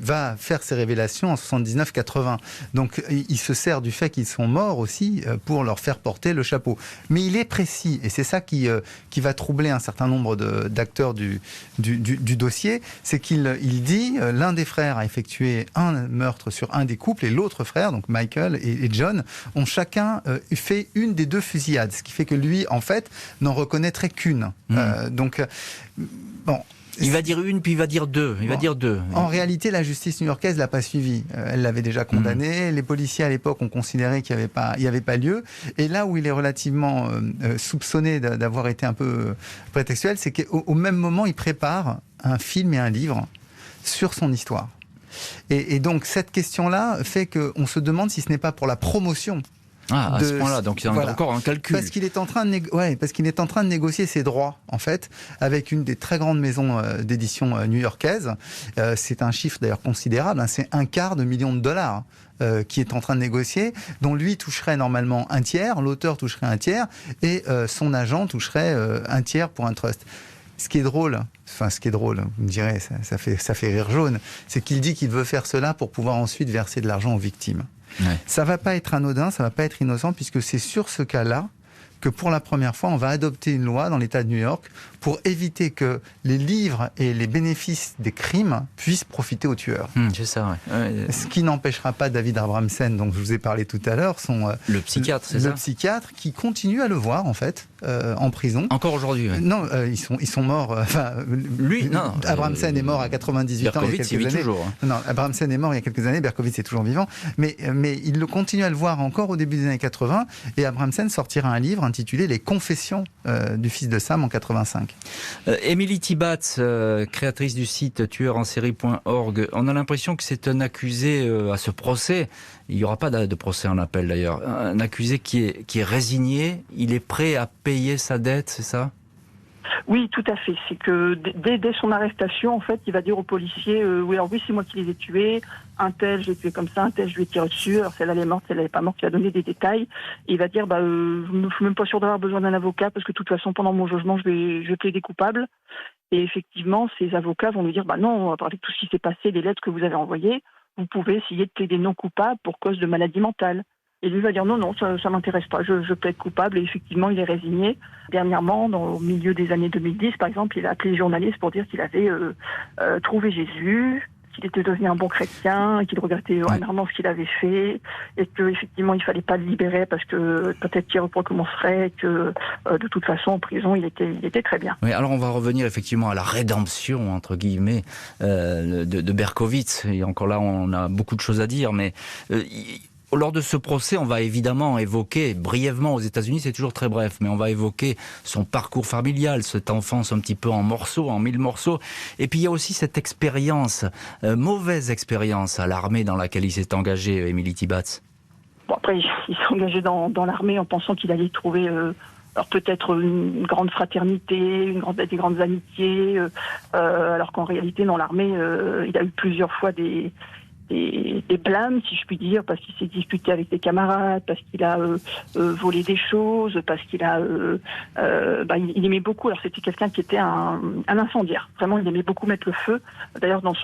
va faire ses révélations en 79-80. Donc il se sert du fait qu'ils sont morts aussi pour leur faire porter le chapeau. Mais il est précis, et c'est ça qui va troubler un certain nombre d'acteurs du dossier, c'est qu'il dit l'un des frères a effectué un meurtre sur un des couples, et l'autre frère, donc Michael et John, ont chacun fait une des deux fusillades, ce qui fait que lui, en fait, n'en reconnaîtrait qu'une. Bon. Il va dire une, puis il va dire deux. En réalité, la justice new-yorkaise l'a pas suivi. Elle l'avait déjà condamné. Les policiers, à l'époque, ont considéré qu'il n'y avait pas lieu. Et là où il est relativement soupçonné d'avoir été un peu prétextuel, c'est qu'au même moment, il prépare un film et un livre sur son histoire. Et donc, cette question-là fait qu'on se demande si ce n'est pas pour la promotion. À ce point-là, donc il y a encore un calcul. Parce qu'il est en train de négocier ses droits, en fait, avec une des très grandes maisons d'édition new-yorkaises. C'est un chiffre d'ailleurs considérable, c'est $250 million qui est en train de négocier, dont lui toucherait normalement un tiers, l'auteur toucherait un tiers, et son agent toucherait un tiers pour un trust. Ce qui est drôle, vous me direz, ça fait rire jaune, c'est qu'il dit qu'il veut faire cela pour pouvoir ensuite verser de l'argent aux victimes. Ouais. Ça va pas être anodin, ça va pas être innocent, puisque c'est sur ce cas-là que pour la première fois, on va adopter une loi dans l'État de New York pour éviter que les livres et les bénéfices des crimes puissent profiter aux tueurs. C'est ça, ouais. Ce qui n'empêchera pas David Abramson, dont je vous ai parlé tout à l'heure, le psychiatre, c'est ça ? Le psychiatre qui continue à le voir, en fait, en prison. Encore aujourd'hui, oui. Non, ils sont morts. Lui, non. Abramson est mort à 98 ans il y a quelques années. Toujours. Non, Abramson est mort il y a quelques années, Berkowitz est toujours vivant. Mais il le continue à le voir encore au début des années 80, et Abramson sortira un livre intitulé Les Confessions du fils de Sam en 85. Émilie Tibatz, créatrice du site tueurensérie.org, on a l'impression que c'est un accusé à ce procès. Il n'y aura pas de procès en appel d'ailleurs. Un accusé qui est résigné, il est prêt à payer sa dette, c'est ça ? Oui, tout à fait. C'est que dès son arrestation, en fait, il va dire aux policiers oui, c'est moi qui les ai tués. Un tel, je l'ai tué comme ça, un tel, je lui ai tiré dessus. Alors celle-là, elle est morte, celle-là, elle n'est pas morte. Il va donner des détails. Et il va dire je ne suis même pas sûr d'avoir besoin d'un avocat parce que de toute façon, pendant mon jugement, je vais plaider coupable. Et effectivement, ces avocats vont lui dire non, à part tout ce qui s'est passé, les lettres que vous avez envoyées, vous pouvez essayer de plaider non coupable pour cause de maladie mentale. Et lui va dire non, ça m'intéresse pas, je plaide coupable. Et effectivement, il est résigné. Dernièrement, au milieu des années 2010, par exemple, il a appelé les journalistes pour dire qu'il avait trouvé Jésus, qu'il était devenu un bon chrétien, qu'il regrettait énormément ce qu'il avait fait, et qu'effectivement, il fallait pas le libérer parce que peut-être qu'il recommencerait, et que de toute façon, en prison, il était très bien. Oui, alors on va revenir effectivement à la rédemption, entre guillemets, de Berkowitz. Et encore là, on a beaucoup de choses à dire, mais... lors de ce procès, on va évidemment évoquer, brièvement aux États-Unis, c'est toujours très bref, mais on va évoquer son parcours familial, cette enfance un petit peu en morceaux, en 1000 morceaux. Et puis il y a aussi cette expérience, mauvaise expérience à l'armée dans laquelle il s'est engagé, Émilie Tibatz. Bon, après, il s'est engagé dans l'armée en pensant qu'il allait trouver... alors peut-être une grande fraternité, des grandes amitiés, alors qu'en réalité, dans l'armée, il a eu plusieurs fois des blâmes, si je puis dire, parce qu'il s'est disputé avec des camarades, parce qu'il a volé des choses, parce qu'il a... il aimait beaucoup, alors c'était quelqu'un qui était un incendiaire. Vraiment, il aimait beaucoup mettre le feu. D'ailleurs, dans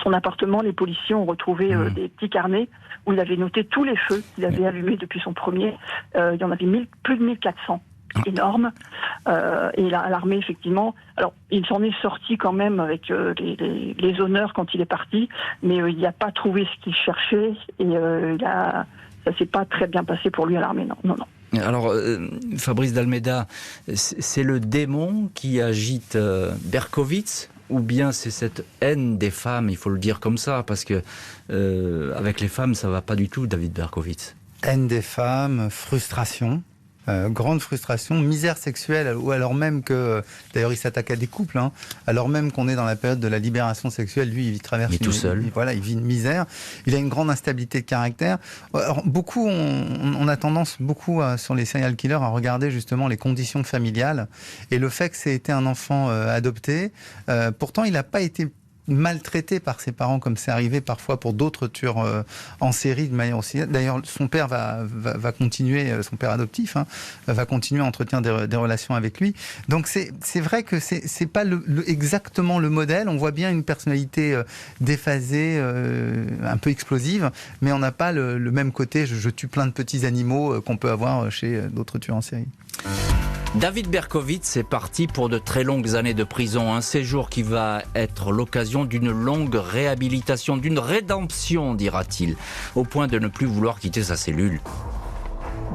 son appartement, les policiers ont retrouvé des petits carnets où il avait noté tous les feux qu'il avait allumés depuis son premier. Il y en avait plus de 1400. Énorme. Et l'armée, effectivement, alors il s'en est sorti quand même avec les honneurs quand il est parti, mais il n'a pas trouvé ce qu'il cherchait et ça s'est pas très bien passé pour lui à l'armée, non. Alors, Fabrice d'Almeida, c'est le démon qui agite Berkowitz, ou bien c'est cette haine des femmes, il faut le dire comme ça, parce que avec les femmes, ça va pas du tout, David Berkowitz. Haine des femmes, frustration. Grande frustration, misère sexuelle, ou alors même que, d'ailleurs il s'attaque à des couples, alors même qu'on est dans la période de la libération sexuelle, lui il traverse tout seul. Il vit une misère, il a une grande instabilité de caractère. Alors, beaucoup, on a tendance beaucoup sur les serial killers à regarder justement les conditions familiales et le fait que c'est été un enfant adopté. Pourtant il n'a pas été maltraité par ses parents comme c'est arrivé parfois pour d'autres tueurs en série de manière aussi. D'ailleurs, son père va continuer, son père adoptif, va continuer à entretenir des relations avec lui. Donc c'est vrai que c'est pas exactement le modèle. On voit bien une personnalité déphasée, un peu explosive, mais on n'a pas le même côté. Je tue plein de petits animaux qu'on peut avoir chez d'autres tueurs en série. David Berkowitz est parti pour de très longues années de prison, un séjour qui va être l'occasion d'une longue réhabilitation, d'une rédemption, dira-t-il, au point de ne plus vouloir quitter sa cellule.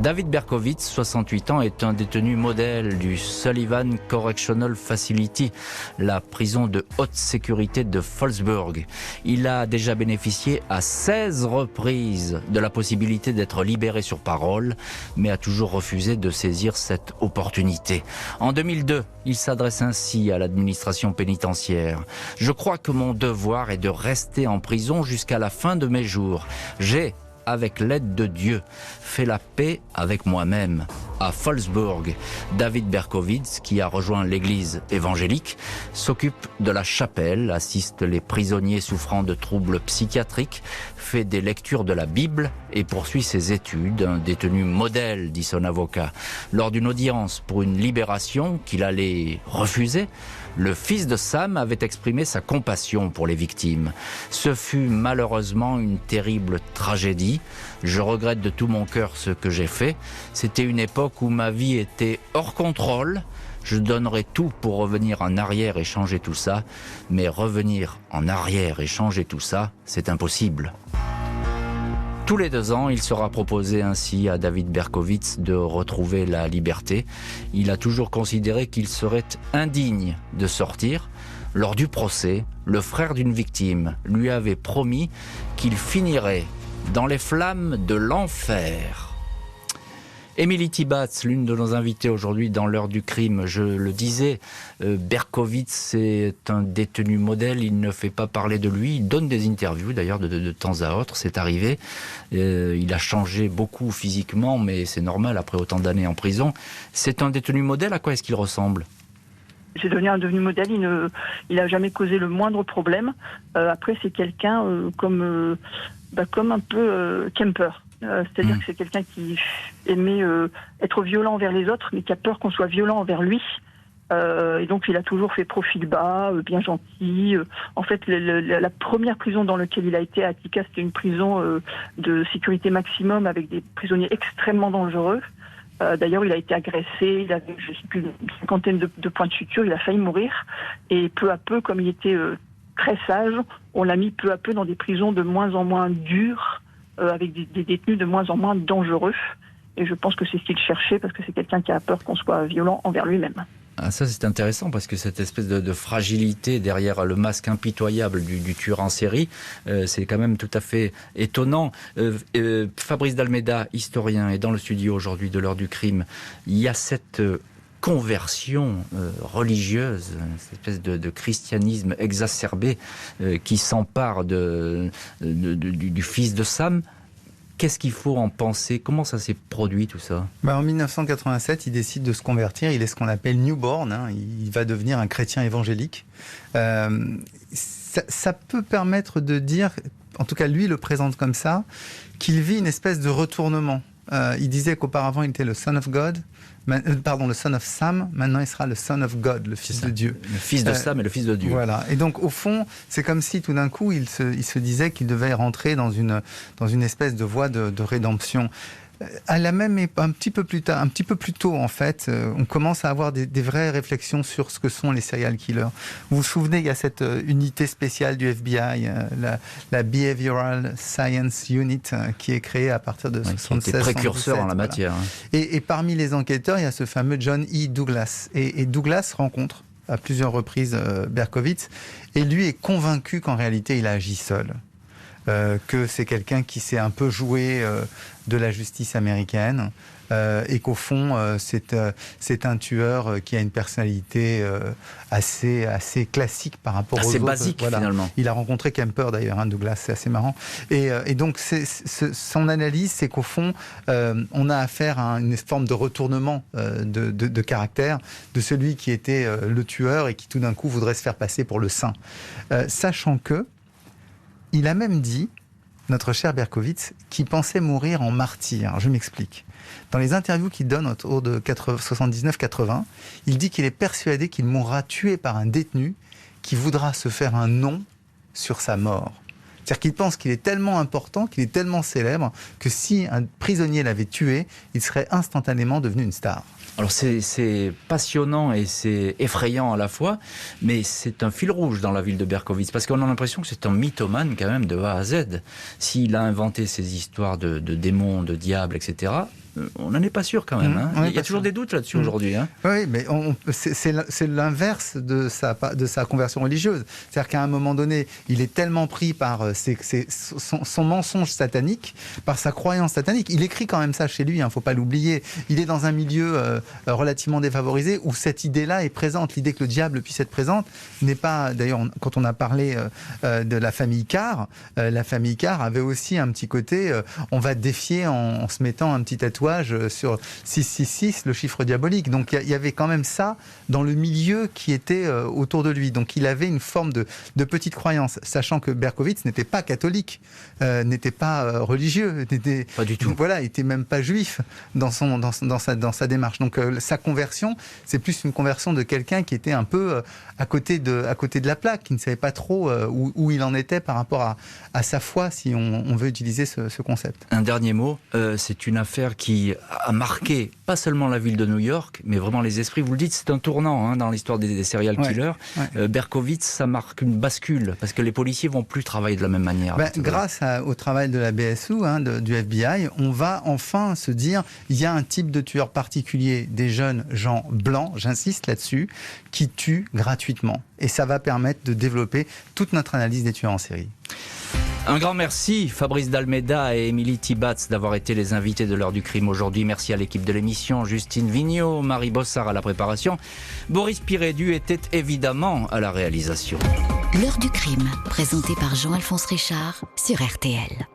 David Berkowitz, 68 ans, est un détenu modèle du Sullivan Correctional Facility, la prison de haute sécurité de Fallsburg. Il a déjà bénéficié à 16 reprises de la possibilité d'être libéré sur parole, mais a toujours refusé de saisir cette opportunité. En 2002, il s'adresse ainsi à l'administration pénitentiaire. « Je crois que mon devoir est de rester en prison jusqu'à la fin de mes jours. J'ai, avec l'aide de Dieu, fait la paix avec moi-même. » À Fallsburg, David Berkowitz, qui a rejoint l'église évangélique, s'occupe de la chapelle, assiste les prisonniers souffrant de troubles psychiatriques, fait des lectures de la Bible et poursuit ses études. Un détenu modèle, dit son avocat. Lors d'une audience pour une libération qu'il allait refuser, le fils de Sam avait exprimé sa compassion pour les victimes. Ce fut malheureusement une terrible tragédie. Je regrette de tout mon cœur ce que j'ai fait. C'était une époque où ma vie était hors contrôle. Je donnerais tout pour revenir en arrière et changer tout ça. Mais revenir en arrière et changer tout ça, c'est impossible. Tous les 2 ans, il sera proposé ainsi à David Berkowitz de retrouver la liberté. Il a toujours considéré qu'il serait indigne de sortir. Lors du procès, le frère d'une victime lui avait promis qu'il finirait dans les flammes de l'enfer. Émilie Tibatz, l'une de nos invitées aujourd'hui dans l'heure du crime, je le disais, Berkowitz est un détenu modèle, il ne fait pas parler de lui, il donne des interviews d'ailleurs de temps à autre, c'est arrivé. Il a changé beaucoup physiquement, mais c'est normal après autant d'années en prison. C'est un détenu modèle, à quoi est-ce qu'il ressemble ? C'est devenu un devenu modèle, il n'a jamais causé le moindre problème. Après, c'est quelqu'un comme un peu Kemper. C'est-à-dire que c'est quelqu'un qui aimait être violent envers les autres, mais qui a peur qu'on soit violent envers lui. Et donc, il a toujours fait profil bas, bien gentil. En fait, la première prison dans laquelle il a été à Attica, c'était une prison de sécurité maximum avec des prisonniers extrêmement dangereux. D'ailleurs, il a été agressé, il avait, je sais plus, une cinquantaine de points de suture, il a failli mourir. Et peu à peu, comme il était très sage, on l'a mis peu à peu dans des prisons de moins en moins dures, avec des détenus de moins en moins dangereux. Et je pense que c'est ce qu'il cherchait, parce que c'est quelqu'un qui a peur qu'on soit violent envers lui-même. Ah, ça c'est intéressant, parce que cette espèce de fragilité derrière le masque impitoyable du tueur en série, c'est quand même tout à fait étonnant. Fabrice d'Almeida, historien, est dans le studio aujourd'hui de l'heure du crime. Il y a cette conversion religieuse, cette espèce de christianisme exacerbé qui s'empare du fils de Sam. Qu'est-ce qu'il faut en penser ? Comment ça s'est produit tout ça ? En 1987, il décide de se convertir. Il est ce qu'on appelle newborn. Il va devenir un chrétien évangélique. Ça peut permettre de dire, en tout cas lui le présente comme ça, qu'il vit une espèce de retournement. Il disait qu'auparavant, il était le Son of God. Le Son of Sam. Maintenant, il sera le Son of God, le Fils de Dieu. Le Fils de Sam et le Fils de Dieu. Voilà. Et donc, au fond, c'est comme si tout d'un coup, il se disait qu'il devait rentrer dans une espèce de voie de rédemption. À la même un petit peu plus tôt, en fait, on commence à avoir des vraies réflexions sur ce que sont les serial killers. Vous vous souvenez, il y a cette unité spéciale du FBI, la Behavioral Science Unit, qui est créée à partir de 76. Qui était précurseur en la matière. Voilà. Et parmi les enquêteurs, il y a ce fameux John E. Douglas. Et Douglas rencontre à plusieurs reprises Berkowitz, et lui est convaincu qu'en réalité, il a agi seul. Que c'est quelqu'un qui s'est un peu joué de la justice américaine et qu'au fond c'est un tueur qui a une personnalité assez classique par rapport aux autres. Assez basique finalement. Il a rencontré Kemper d'ailleurs, Douglas, c'est assez marrant. Et donc son analyse, c'est qu'au fond on a affaire à une forme de retournement de caractère de celui qui était le tueur et qui tout d'un coup voudrait se faire passer pour le saint. Sachant que il a même dit, notre cher Berkowitz, qu'il pensait mourir en martyr. Je m'explique. Dans les interviews qu'il donne autour de 79-80, il dit qu'il est persuadé qu'il mourra tué par un détenu qui voudra se faire un nom sur sa mort. C'est-à-dire qu'il pense qu'il est tellement important, qu'il est tellement célèbre, que si un prisonnier l'avait tué, il serait instantanément devenu une star. Alors c'est passionnant et c'est effrayant à la fois, mais c'est un fil rouge dans la ville de Berkowitz, parce qu'on a l'impression que c'est un mythomane quand même de A à Z. S'il a inventé ces histoires de démons, de diables, etc., on n'en est pas sûr quand même. Il y a toujours des doutes là-dessus aujourd'hui. Oui, mais c'est l'inverse de sa conversion religieuse. C'est-à-dire qu'à un moment donné, il est tellement pris par son mensonge satanique, par sa croyance satanique. Il écrit quand même ça chez lui, il ne faut pas l'oublier. Il est dans un milieu relativement défavorisé où cette idée-là est présente. L'idée que le diable puisse être présente n'est pas... D'ailleurs, quand on a parlé de la famille Carr, la famille Carr avait aussi un petit côté... on va défier en se mettant un petit tatouage sur 666, le chiffre diabolique. Donc il y avait quand même ça dans le milieu qui était autour de lui. Donc il avait une forme de petite croyance, sachant que Berkowitz n'était pas catholique, n'était pas religieux, pas du tout. Voilà, il n'était même pas juif dans sa démarche. Donc sa conversion, c'est plus une conversion de quelqu'un qui était un peu à côté de la plaque, qui ne savait pas trop où il en était par rapport à sa foi, si on veut utiliser ce concept. Un dernier mot, c'est une affaire qui a marqué pas seulement la ville de New York, mais vraiment les esprits. Vous le dites, c'est un tournant dans l'histoire des serial killers. Ouais. Berkowitz, ça marque une bascule, parce que les policiers vont plus travailler de la même manière. Grâce au travail de la BSU, du FBI, on va enfin se dire, il y a un type de tueur particulier, des jeunes gens blancs, j'insiste là-dessus, qui tuent gratuitement. Et ça va permettre de développer toute notre analyse des tueurs en série. Un grand merci, Fabrice D'Almeida et Émilie Tibatz, d'avoir été les invités de l'heure du crime aujourd'hui. Merci à l'équipe de l'émission, Justine Vigneault, Marie Bossard à la préparation. Boris Pirédu était évidemment à la réalisation. L'heure du crime, présentée par Jean-Alphonse Richard sur RTL.